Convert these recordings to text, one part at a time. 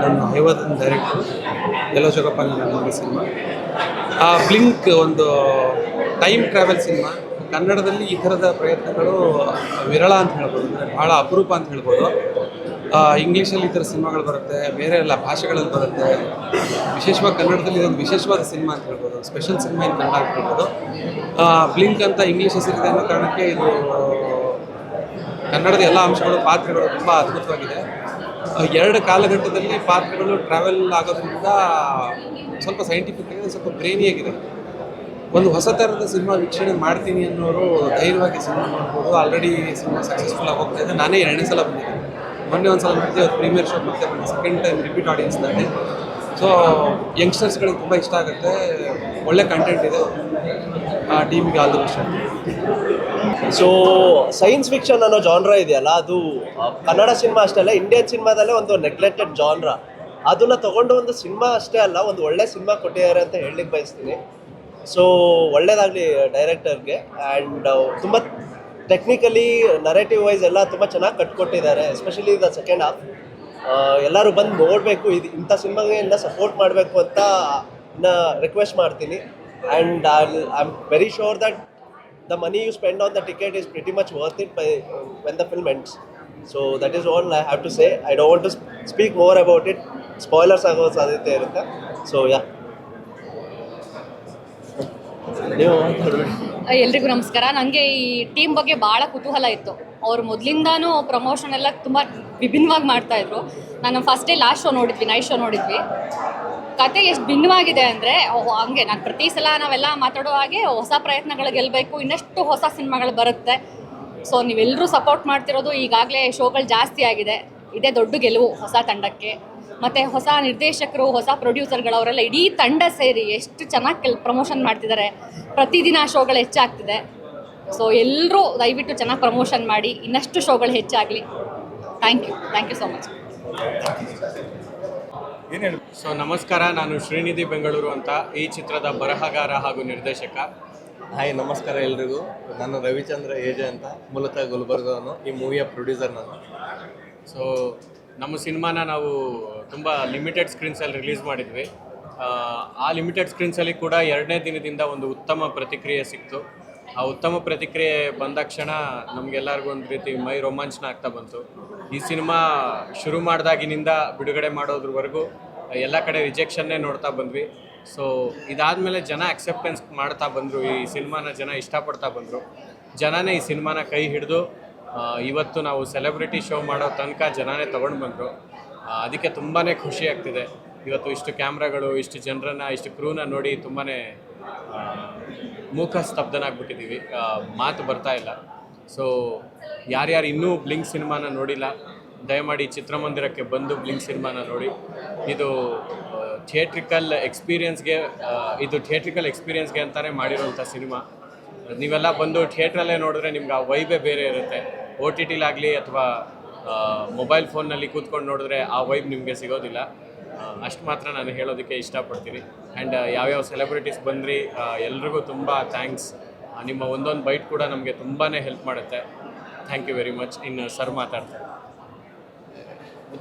ನಾನು ಹೈವದನ್ ಡೈರೆಕ್ಟರು ಎಲ್ಲೋ ಜೋಗಪ್ಪ ನನ್ನ cinema. Blink ಒಂದು ಟೈಮ್ ಟ್ರಾವೆಲ್ ಸಿನಿಮಾ. ಕನ್ನಡದಲ್ಲಿ ಈ ಥರದ ಪ್ರಯತ್ನಗಳು ವಿರಳ ಅಂತ ಹೇಳ್ಬೋದು, ಅಂದರೆ ಭಾಳ ಅಪರೂಪ ಅಂತ ಹೇಳ್ಬೋದು. ಇಂಗ್ಲೀಷಲ್ಲಿ ಈ ಥರ ಸಿನಿಮಾಗಳು ಬರುತ್ತೆ, ಬೇರೆ ಎಲ್ಲ ಭಾಷೆಗಳಲ್ಲಿ ಬರುತ್ತೆ. ವಿಶೇಷವಾಗಿ ಕನ್ನಡದಲ್ಲಿ ಇದೊಂದು ವಿಶೇಷವಾದ ಸಿನಿಮಾ ಅಂತ ಹೇಳ್ಬೋದು, ಸ್ಪೆಷಲ್ ಸಿನಿಮಾ ಇನ್ ಕನ್ನಡ ಅಂತ ಹೇಳ್ಬೋದು. ಬ್ಲಿಂಕ್ ಅಂತ ಇಂಗ್ಲೀಷ್ ಹೆಸರಿದೆ ಅನ್ನೋ ಕಾರಣಕ್ಕೆ ಇದು ಕನ್ನಡದ ಎಲ್ಲ ಅಂಶಗಳು, ಪಾತ್ರಗಳು ತುಂಬ ಅದ್ಭುತವಾಗಿದೆ. ಎರಡು ಕಾಲಘಟ್ಟದಲ್ಲಿ ಪಾತ್ರಗಳು ಟ್ರಾವೆಲ್ ಆಗೋದ್ರಿಂದ ಸ್ವಲ್ಪ ಸೈಂಟಿಫಿಕ್ ಆಗಿದೆ, ಸ್ವಲ್ಪ ಬ್ರೇನಿಯಾಗಿದೆ. ಒಂದು ಹೊಸ ಥರದ ಸಿನಿಮಾ ವೀಕ್ಷಣೆ ಮಾಡ್ತೀನಿ ಅನ್ನೋರು ಧೈರ್ಯವಾಗಿ ಸಿನಿಮಾ ಮಾಡ್ಬೋದು. ಆಲ್ರೆಡಿ ಸಿನಿಮಾ ಸಕ್ಸಸ್ಫುಲ್ ಆಗಿ ಹೋಗ್ತಾ ಇದೆ. ನಾನೇ 2ನೇ ಸಲ ಬಂದಿದ್ದೀನಿ. ಮೊನ್ನೆ ಒಂದು ಸಲ ಮಾಡಿದೆ, ಅದು ಪ್ರೀಮಿಯರ್ ಶೋ ಮತ್ತೆ ಬಂದು ಸೆಕೆಂಡ್ ಟೈಮ್ ರಿಪೀಟ್ ಆಡಿಯನ್ಸ್ ನಾನೇ. ಸೊ ಯಂಗ್ಸ್ಟರ್ಸ್ಗಳಿಗೆ ತುಂಬ ಇಷ್ಟ ಆಗುತ್ತೆ, ಒಳ್ಳೆ ಕಂಟೆಂಟ್ ಇದೆ. ಟೀಮಿಗೆ all the best. So science fiction ಅನ್ನೋ ಜಾನ್ರ ಇದೆಯಲ್ಲ, ಅದು ಕನ್ನಡ ಸಿನಿಮಾ ಅಷ್ಟೇ ಅಲ್ಲ, ಇಂಡಿಯನ್ ಸಿನಿಮಾದಲ್ಲೇ ಒಂದು ನೆಗ್ಲೆಕ್ಟೆಡ್ ಜಾನ್ರ. ಅದನ್ನು ತಗೊಂಡು ಒಂದು ಸಿನಿಮಾ ಅಷ್ಟೇ ಅಲ್ಲ, ಒಂದು ಒಳ್ಳೆ ಸಿನಿಮಾ ಕೊಟ್ಟಿದ್ದಾರೆ ಅಂತ ಹೇಳಲಿಕ್ಕೆ ಬಯಸ್ತೀನಿ. ಸೊ ಒಳ್ಳೇದಾಗಲಿ ಡೈರೆಕ್ಟರ್ಗೆ. ಆ್ಯಂಡ್ ತುಂಬ ಟೆಕ್ನಿಕಲಿ, ನರೇಟಿವ್ ವೈಸ್ ಎಲ್ಲ ತುಂಬ ಚೆನ್ನಾಗಿ ಕಟ್ಕೊಟ್ಟಿದ್ದಾರೆ. ಎಸ್ಪೆಷಲಿ ದ ಸೆಕೆಂಡ್ ಹಾಫ್ ಎಲ್ಲರೂ ಬಂದು ನೋಡಬೇಕು, ಇದು ಇಂಥ ಸಿನಿಮಾಗೆ ಎಲ್ಲ ಸಪೋರ್ಟ್ ಮಾಡಬೇಕು ಅಂತ ರಿಕ್ವೆಸ್ಟ್ ಮಾಡ್ತೀನಿ. And I am very sure that the money you spend on the ticket is pretty much worth it when the film ends. So that is all I have to say. I don't want to speak more about it. Spoilers ಆಗೋ ಸಾಧ್ಯತೆ ಇರುತ್ತೆ. So yeah. ಎಲ್ರಿಗೂ ನಮಸ್ಕಾರ. ನನಗೆ ಈ team ಬಗ್ಗೆ ಭಾಳ ಕುತೂಹಲ ಇತ್ತು. ಅವ್ರು ಮೊದಲಿಂದಾನು ಪ್ರಮೋಷನ್ ಎಲ್ಲ ತುಂಬ ವಿಭಿನ್ನವಾಗಿ ಮಾಡ್ತಾಯಿದ್ರು. ನಾನು ಫಸ್ಟ್ ಡೇ ಲಾಸ್ಟ್ ಶೋ ನೋಡಿದ್ವಿ, ನೈಟ್ ಶೋ ನೋಡಿದ್ವಿ. ಕತೆ ಎಷ್ಟು ಭಿನ್ನವಾಗಿದೆ ಅಂದರೆ, ಹಂಗೆ ನಾನು ಪ್ರತಿ ಸಲ ನಾವೆಲ್ಲ ಮಾತಾಡೋ ಹಾಗೆ ಹೊಸ ಪ್ರಯತ್ನಗಳು ಗೆಲ್ಲಬೇಕು, ಇನ್ನಷ್ಟು ಹೊಸ ಸಿನಿಮಾಗಳು ಬರುತ್ತೆ. ಸೊ ನೀವೆಲ್ಲರೂ ಸಪೋರ್ಟ್ ಮಾಡ್ತಿರೋದು, ಈಗಾಗಲೇ ಶೋಗಳು ಜಾಸ್ತಿ ಆಗಿದೆ. ಇದೇ ದೊಡ್ಡ ಗೆಲುವು ಹೊಸ ತಂಡಕ್ಕೆ. ಮತ್ತು ಹೊಸ ನಿರ್ದೇಶಕರು, ಹೊಸ ಪ್ರೊಡ್ಯೂಸರ್ಗಳು, ಅವರೆಲ್ಲ ಇಡೀ ತಂಡ ಸೇರಿ ಎಷ್ಟು ಚೆನ್ನಾಗಿ ಪ್ರಮೋಷನ್ ಮಾಡ್ತಿದ್ದಾರೆ. ಪ್ರತಿದಿನ ಶೋಗಳು ಹೆಚ್ಚಾಗ್ತಿದೆ. ಸೊ ಎಲ್ಲರೂ ದಯವಿಟ್ಟು ಚೆನ್ನಾಗಿ ಪ್ರಮೋಷನ್ ಮಾಡಿ, ಇನ್ನಷ್ಟು ಶೋಗಳು ಹೆಚ್ಚಾಗಲಿ. Thank you so much. So ನಮಸ್ಕಾರ, ನಾನು ಶ್ರೀನಿಧಿ ಬೆಂಗಳೂರು ಅಂತ, ಈ ಚಿತ್ರದ ಬರಹಗಾರ ಹಾಗೂ ನಿರ್ದೇಶಕ. ಹಾಯ್, ನಮಸ್ಕಾರ ಎಲ್ರಿಗೂ. ನಾನು ರವಿಚಂದ್ರ ಏಜೆ ಅಂತ, ಮೂಲತಃ ಗುಲ್ಬರ್ಗವನು. ಈ ಮೂವಿಯ ಪ್ರೊಡ್ಯೂಸರ್ ನಾನು. ಸೊ ನಮ್ಮ ಸಿನಿಮಾನ ನಾವು ತುಂಬ ಲಿಮಿಟೆಡ್ ಸ್ಕ್ರೀನ್ಸಲ್ಲಿ ರಿಲೀಸ್ ಮಾಡಿದ್ವಿ. ಆ ಲಿಮಿಟೆಡ್ ಸ್ಕ್ರೀನ್ಸಲ್ಲಿ ಕೂಡ 2ನೇ ದಿನದಿಂದ ಒಂದು ಉತ್ತಮ ಪ್ರತಿಕ್ರಿಯೆ ಸಿಕ್ತು. ಆ ಉತ್ತಮ ಪ್ರತಿಕ್ರಿಯೆ ಬಂದ ಕ್ಷಣ ನಮಗೆಲ್ಲರಿಗೂ ಒಂದು ರೀತಿ ಮೈ ರೋಮಾಂಚನ ಆಗ್ತಾ ಬಂತು. ಈ ಸಿನಿಮಾ ಶುರು ಮಾಡಿದಾಗಿನಿಂದ ಬಿಡುಗಡೆ ಮಾಡೋದ್ರವರೆಗೂ ಎಲ್ಲ ಕಡೆ ರಿಜೆಕ್ಷನ್ನೇ ನೋಡ್ತಾ ಬಂದ್ವಿ. ಸೊ ಇದಾದಮೇಲೆ ಜನ ಅಕ್ಸೆಪ್ಟೆನ್ಸ್ ಮಾಡ್ತಾ ಬಂದರು, ಈ ಸಿನಿಮಾನ ಜನ ಇಷ್ಟಪಡ್ತಾ ಬಂದರು. ಜನನೇ ಈ ಸಿನಿಮಾನ ಕೈ ಹಿಡಿದು ಇವತ್ತು ನಾವು ಸೆಲೆಬ್ರಿಟಿ ಶೋ ಮಾಡೋ ತನಕ ಜನನೇ ತೊಗೊಂಡು ಬಂದರು. ಅದಕ್ಕೆ ತುಂಬಾ ಖುಷಿ ಆಗ್ತಿದೆ. ಇವತ್ತು ಇಷ್ಟು ಕ್ಯಾಮ್ರಾಗಳು, ಇಷ್ಟು ಜನರನ್ನು, ಇಷ್ಟು ಕ್ರೂನ ನೋಡಿ ತುಂಬಾ ಮೂಕ ಸ್ತಬ್ಧನಾಗ್ಬಿಟ್ಟಿದ್ದೀವಿ, ಮಾತು ಬರ್ತಾ ಇಲ್ಲ. ಸೊ ಯಾರ್ಯಾರು ಇನ್ನೂ ಬ್ಲಿಂಕ್ ಸಿನಿಮಾನ ನೋಡಿಲ್ಲ, ದಯಮಾಡಿ ಚಿತ್ರಮಂದಿರಕ್ಕೆ ಬಂದು ಬ್ಲಿಂಕ್ ಸಿನಿಮಾನ ನೋಡಿ. ಇದು ಥಿಯೇಟ್ರಿಕಲ್ ಎಕ್ಸ್ಪೀರಿಯನ್ಸ್ಗೆ ಅಂತಲೇ ಮಾಡಿರೋಂಥ ಸಿನಿಮಾ. ನೀವೆಲ್ಲ ಬಂದು ಥಿಯೇಟ್ರಲ್ಲೇ ನೋಡಿದ್ರೆ ನಿಮ್ಗೆ ಆ ವೈಬೇ ಬೇರೆ ಇರುತ್ತೆ. OTT ಲಾಗಲಿ ಅಥವಾ ಮೊಬೈಲ್ ಫೋನ್ನಲ್ಲಿ ಕೂತ್ಕೊಂಡು ನೋಡಿದ್ರೆ ಆ ವೈಬ್ ನಿಮಗೆ ಸಿಗೋದಿಲ್ಲ. ಅಷ್ಟು ಮಾತ್ರ ನಾನು ಹೇಳೋದಕ್ಕೆ ಇಷ್ಟಪಡ್ತೀನಿ. ಆ್ಯಂಡ್ ಯಾವ್ಯಾವ ಸೆಲೆಬ್ರಿಟೀಸ್ ಬಂದ್ರಿ ಎಲ್ರಿಗೂ ತುಂಬ ಥ್ಯಾಂಕ್ಸ್. ನಿಮ್ಮ ಒಂದೊಂದು ಬೈಟ್ ಕೂಡ ನಮಗೆ ತುಂಬಾ ಹೆಲ್ಪ್ ಮಾಡುತ್ತೆ. Thank you very much. ಇನ್ನು ಸರ್ ಮಾತಾಡ್ತಾರೆ.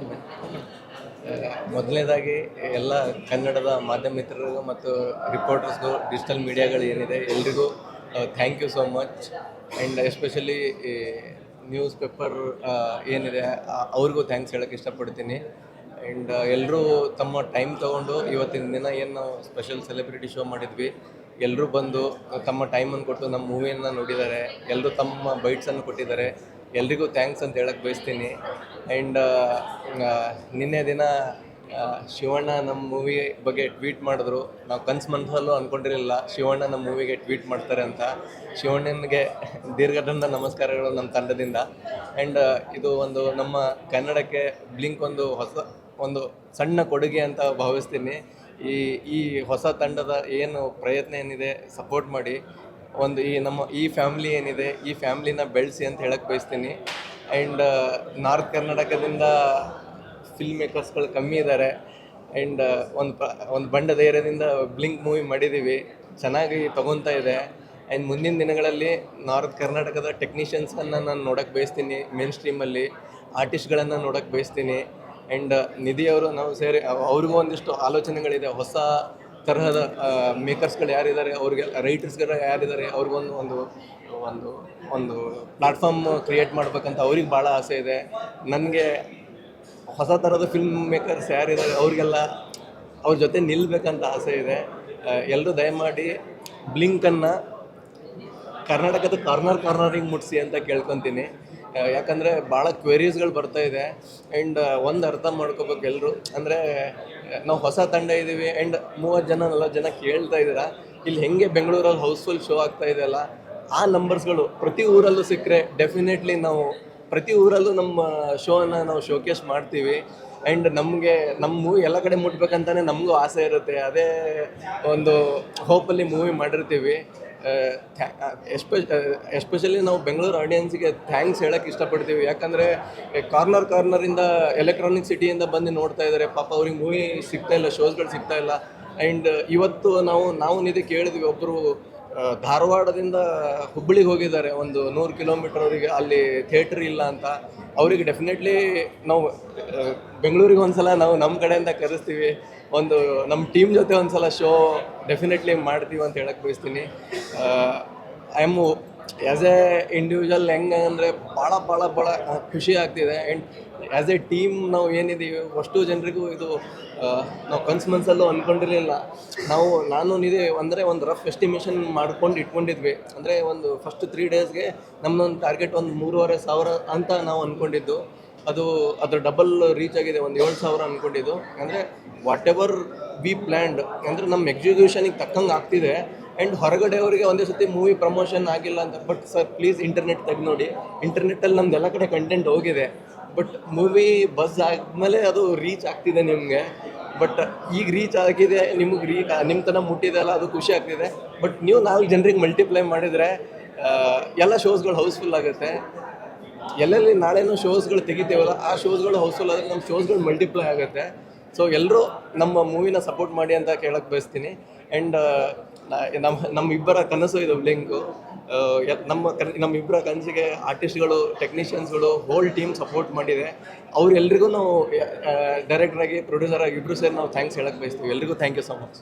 ಮೊದಲನೇದಾಗಿ ಎಲ್ಲ ಕನ್ನಡದ ಮಾಧ್ಯಮ ಮಿತ್ರರಿಗೂ ಮತ್ತು ರಿಪೋರ್ಟರ್ಸ್ಗೂ, ಡಿಜಿಟಲ್ ಮೀಡಿಯಾಗಳು ಏನಿದೆ ಎಲ್ರಿಗೂ thank you so much. And especially news paper ಏನಿದೆ ಅವ್ರಿಗೂ ಥ್ಯಾಂಕ್ಸ್ ಹೇಳೋಕ್ಕೆ ಇಷ್ಟಪಡ್ತೀನಿ. ಆ್ಯಂಡ್ ಎಲ್ಲರೂ ತಮ್ಮ ಟೈಮ್ ತೊಗೊಂಡು ಇವತ್ತಿನ ದಿನ ಏನು ನಾವು ಸ್ಪೆಷಲ್ ಸೆಲೆಬ್ರಿಟಿ ಶೋ ಮಾಡಿದ್ವಿ, ಎಲ್ಲರೂ ಬಂದು ತಮ್ಮ ಟೈಮನ್ನು ಕೊಟ್ಟು ನಮ್ಮ ಮೂವಿಯನ್ನು ನೋಡಿದ್ದಾರೆ. ಎಲ್ಲರೂ ತಮ್ಮ ಬೈಟ್ಸನ್ನು ಕೊಟ್ಟಿದ್ದಾರೆ. ಎಲ್ರಿಗೂ ಥ್ಯಾಂಕ್ಸ್ ಅಂತ ಹೇಳಕ್ಕೆ ಬಯಸ್ತೀನಿ. ಆ್ಯಂಡ್ ನಿನ್ನೆ ದಿನ ಶಿವಣ್ಣ ನಮ್ಮ ಮೂವಿ ಬಗ್ಗೆ ಟ್ವೀಟ್ ಮಾಡಿದ್ರು. ನಾವು ಮನಸ್ಸಲ್ಲೂ ಅಂದ್ಕೊಂಡಿರಲಿಲ್ಲ ಶಿವಣ್ಣ ನಮ್ಮ ಮೂವಿಗೆ ಟ್ವೀಟ್ ಮಾಡ್ತಾರೆ ಅಂತ. ಶಿವಣ್ಣನಿಗೆ ದೀರ್ಘದಂಡ ನಮಸ್ಕಾರಗಳು ನಮ್ಮ ತಂಡದಿಂದ. ಆ್ಯಂಡ್ ಇದು ಒಂದು ನಮ್ಮ ಕನ್ನಡಕ್ಕೆ ಬ್ಲಿಂಕ್ ಒಂದು ಸಣ್ಣ ಕೊಡುಗೆ ಅಂತ ಭಾವಿಸ್ತೀನಿ. ಈ ಹೊಸ ತಂಡದ ಏನು ಪ್ರಯತ್ನ ಏನಿದೆ ಸಪೋರ್ಟ್ ಮಾಡಿ, ಈ ಫ್ಯಾಮ್ಲಿ ಏನಿದೆ ಈ ಫ್ಯಾಮ್ಲಿನ ಬೆಳೆಸಿ ಅಂತ ಹೇಳಕ್ಕೆ ಬಯಸ್ತೀನಿ. ಆ್ಯಂಡ್ ನಾರ್ತ್ ಕರ್ನಾಟಕದಿಂದ ಫಿಲ್ಮ್ ಮೇಕರ್ಸ್ಗಳು ಕಮ್ಮಿ ಇದ್ದಾರೆ. ಆ್ಯಂಡ್ ಒಂದು ಬಂಡ ಧೈರ್ಯದಿಂದ ಬ್ಲಿಂಕ್ ಮೂವಿ ಮಾಡಿದ್ದೀವಿ, ಚೆನ್ನಾಗಿ ತೊಗೊತಾ ಇದೆ. ಆ್ಯಂಡ್ ಮುಂದಿನ ದಿನಗಳಲ್ಲಿ ನಾರ್ತ್ ಕರ್ನಾಟಕದ ಟೆಕ್ನಿಷಿಯನ್ಸನ್ನು ನಾನು ನೋಡೋಕ್ಕೆ ಬಯಸ್ತೀನಿ. ಮೇನ್ ಸ್ಟ್ರೀಮಲ್ಲಿ ಆರ್ಟಿಸ್ಟ್ಗಳನ್ನು ನೋಡೋಕ್ಕೆ ಬಯಸ್ತೀನಿ. ಆ್ಯಂಡ್ ನಿಧಿ ಅವರು ನಾವು ಸೇರಿ ಅವ್ರಿಗೂ ಒಂದಿಷ್ಟು ಆಲೋಚನೆಗಳಿದೆ. ಹೊಸ ತರಹದ ಮೇಕರ್ಸ್ಗಳು ಯಾರಿದ್ದಾರೆ, ಅವ್ರಿಗೆ ರೈಟರ್ಸ್ಗಳು ಯಾರಿದ್ದಾರೆ, ಅವ್ರಿಗೊಂದು ಒಂದು ಒಂದು ಒಂದು ಪ್ಲಾಟ್ಫಾರ್ಮ್ ಕ್ರಿಯೇಟ್ ಮಾಡ್ಬೇಕಂತ ಅವ್ರಿಗೆ ಭಾಳ ಆಸೆ ಇದೆ. ನನಗೆ ಹೊಸ ಥರದ ಫಿಲ್ಮ್ ಮೇಕರ್ಸ್ ಯಾರಿದ್ದಾರೆ ಅವ್ರಿಗೆಲ್ಲ ಅವ್ರ ಜೊತೆ ನಿಲ್ಲಬೇಕಂತ ಆಸೆ ಇದೆ. ಎಲ್ಲರೂ ದಯಮಾಡಿ ಬ್ಲಿಂಕನ್ನು ಕರ್ನಾಟಕದ ಕಾರ್ನರಿಗೆ ಮುಟ್ಟಿಸಿ ಅಂತ ಕೇಳ್ಕೊತೀನಿ. ಯಾಕಂದರೆ ಭಾಳ ಕ್ವೆರೀಸ್ಗಳು ಬರ್ತಾ ಇದೆ. ಆ್ಯಂಡ್ ಒಂದು ಅರ್ಥ ಮಾಡ್ಕೋಬೇಕು ಎಲ್ಲರೂ, ಅಂದರೆ ನಾವು ಹೊಸ ತಂಡ ಇದ್ದೀವಿ ಆ್ಯಂಡ್ 30 ಜನ 40 ಜನ ಕೇಳ್ತಾ ಇದ್ದೀರಾ. ಇಲ್ಲಿ ಹೆಂಗೆ ಬೆಂಗಳೂರಲ್ಲಿ ಹೌಸ್ಫುಲ್ ಶೋ ಆಗ್ತಾ ಇದೆಯಲ್ಲ, ಆ ನಂಬರ್ಸ್ಗಳು ಪ್ರತಿ ಊರಲ್ಲೂ ಸಿಕ್ಕರೆ ಡೆಫಿನೆಟ್ಲಿ ನಾವು ಪ್ರತಿ ಊರಲ್ಲೂ ನಮ್ಮ ಶೋನ ನಾವು ಶೋಕೇಸ್ ಮಾಡ್ತೀವಿ. ಆ್ಯಂಡ್ ನಮಗೆ ನಮ್ಮ ಮೂವಿ ಎಲ್ಲ ಕಡೆ ಮುಟ್ಬೇಕಂತಾನೆ ನಮಗೂ ಆಸೆ ಇರುತ್ತೆ. ಅದೇ ಒಂದು ಹೋಪಲ್ಲಿ ಮೂವಿ ಮಾಡಿರ್ತೀವಿ. ಎಸ್ಪೆಷಲಿ ನಾವು ಬೆಂಗಳೂರು ಆಡಿಯನ್ಸ್ಗೆ ಥ್ಯಾಂಕ್ಸ್ ಹೇಳೋಕ್ಕೆ ಇಷ್ಟಪಡ್ತೀವಿ. ಯಾಕಂದರೆ ಕಾರ್ನರಿಂದ ಎಲೆಕ್ಟ್ರಾನಿಕ್ ಸಿಟಿಯಿಂದ ಬಂದು ನೋಡ್ತಾ ಇದ್ದಾರೆ. ಪಾಪ ಅವ್ರಿಗೆ ಮೂವಿ ಸಿಗ್ತಾ ಇಲ್ಲ, ಶೋಸ್ಗಳು ಸಿಗ್ತಾ ಇಲ್ಲ. ಆ್ಯಂಡ್ ಇವತ್ತು ನಾವು ನಿಧಿ ಕೇಳಿದ್ವಿ, ಒಬ್ಬರು ಧಾರವಾಡದಿಂದ ಹುಬ್ಬಳ್ಳಿಗೆ ಹೋಗಿದ್ದಾರೆ, ಒಂದು 100 ಕಿಲೋಮೀಟರ್ ಅವರಿಗೆ, ಅಲ್ಲಿ ಥಿಯೇಟ್ರ್ ಇಲ್ಲ ಅಂತ. ಅವರಿಗೆ ಡೆಫಿನೆಟ್ಲಿ ನಾವು ಬೆಂಗಳೂರಿಗೆ ಒಂದ್ಸಲ ನಾವು ನಮ್ಮ ಕಡೆಯಿಂದ ಕರೆಸ್ತೀವಿ. ಒಂದು ನಮ್ಮ ಟೀಮ್ ಜೊತೆ ಒಂದ್ಸಲ ಶೋ ಡೆಫಿನೆಟ್ಲಿ ಮಾಡ್ತೀವಿ ಅಂತ ಹೇಳಕ್ಕೆ ಬಯಸ್ತೀನಿ. I am as A individual ಹೆಂಗೆ ಅಂದರೆ ಭಾಳ ಖುಷಿ ಆಗ್ತಿದೆ. ಆ್ಯಂಡ್ ಆ್ಯಸ್ ಎ ಟೀಮ್ ನಾವು ಏನಿದ್ದೀವಿ ಅಷ್ಟು ಜನರಿಗೂ ಇದು ನಾವು ಮನಸ್ಸಲ್ಲೂ ಅಂದ್ಕೊಂಡಿರಲಿಲ್ಲ. ನಾನು ನಿಧಿ ಅಂದರೆ ಒಂದು ರಫ್ ಎಸ್ಟಿಮೇಷನ್ ಮಾಡ್ಕೊಂಡು ಇಟ್ಕೊಂಡಿದ್ವಿ. ಅಂದರೆ ಒಂದು ಫಸ್ಟ್ 3 ಡೇಸ್ಗೆ ನಮ್ಮದೊಂದು ಟಾರ್ಗೆಟ್ ಒಂದು 3,500 ಅಂತ ನಾವು ಅಂದ್ಕೊಂಡಿದ್ದು. ಅದ್ರ ಡಬಲ್ ರೀಚ್ ಆಗಿದೆ, ಒಂದು 7,000 ಅಂದ್ಕೊಂಡಿದ್ದು. ಅಂದರೆ ವಾಟ್ ಎವರ್ ವಿ ಪ್ಲ್ಯಾಂಡ್ ಅಂದರೆ ನಮ್ಮ ಎಕ್ಸಿಕ್ಯೂಷನಿಗೆ ತಕ್ಕಂಗೆ ಆಗ್ತಿದೆ. ಆ್ಯಂಡ್ ಹೊರಗಡೆ ಅವರಿಗೆ ಒಂದೇ ಸತಿ ಮೂವಿ ಪ್ರಮೋಷನ್ ಆಗಿಲ್ಲ ಅಂತ, ಬಟ್ ಸರ್ ಪ್ಲೀಸ್ ಇಂಟರ್ನೆಟ್ ತೆಗೆದು ನೋಡಿ, ಇಂಟರ್ನೆಟ್ಟಲ್ಲಿ ನಮ್ದು ಎಲ್ಲ ಕಡೆ ಕಂಟೆಂಟ್ ಹೋಗಿದೆ. ಬಟ್ ಮೂವಿ ಬಸ್ ಆದಮೇಲೆ ಅದು ರೀಚ್ ಆಗ್ತಿದೆ ನಿಮಗೆ. ಬಟ್ ಈಗ ರೀಚ್ ಆಗಿದೆ, ನಿಮಗೆ ನಿಮ್ಮ ತನಕ ಮುಟ್ಟಿದೆ ಅಲ್ಲ, ಅದು ಖುಷಿ ಆಗ್ತಿದೆ. ಬಟ್ ನೀವು 4 ಜನರಿಗೆ ಮಲ್ಟಿಪ್ಲೈ ಮಾಡಿದರೆ ಎಲ್ಲ ಶೋಸ್ಗಳು ಹೌಸ್ಫುಲ್ ಆಗುತ್ತೆ. ಎಲ್ಲೆಲ್ಲಿ ನಾಳೆನೂ ಶೋಸ್ಗಳು ತೆಗಿತೀವಲ್ಲ, ಆ ಶೋಸ್ಗಳು ಹೌಸ್ಫುಲ್ ಆದರೆ ನಮ್ಮ ಶೋಸ್ಗಳು ಮಲ್ಟಿಪ್ಲೈ ಆಗುತ್ತೆ. ಸೊ ಎಲ್ಲರೂ ನಮ್ಮ ಮೂವಿನ ಸಪೋರ್ಟ್ ಮಾಡಿ ಅಂತ ಕೇಳಕ್ಕೆ ಬಯಸ್ತೀನಿ. ಆ್ಯಂಡ್ ನಮ್ಮಿಬ್ಬರ ಕನಸು ಇದು ಬ್ಲಿಂಕು. ನಮ್ಮಿಬ್ಬರ ಕನಸಿಗೆ ಆರ್ಟಿಸ್ಟ್ಗಳು, ಟೆಕ್ನಿಷಿಯನ್ಸ್ಗಳು, ಹೋಲ್ ಟೀಮ್ ಸಪೋರ್ಟ್ ಮಾಡಿದೆ. ಅವರೆಲ್ರಿಗೂ ನಾವು ಡೈರೆಕ್ಟ್ರಾಗಿ, ಪ್ರೊಡ್ಯೂಸರಾಗಿ ಇಬ್ಬರು ಸೇರಿ ನಾವು ಥ್ಯಾಂಕ್ಸ್ ಹೇಳಕ್ಕೆ ಬಯಸ್ತೀವಿ. ಎಲ್ರಿಗೂ ಥ್ಯಾಂಕ್ ಯು ಸೊ ಮಚ್.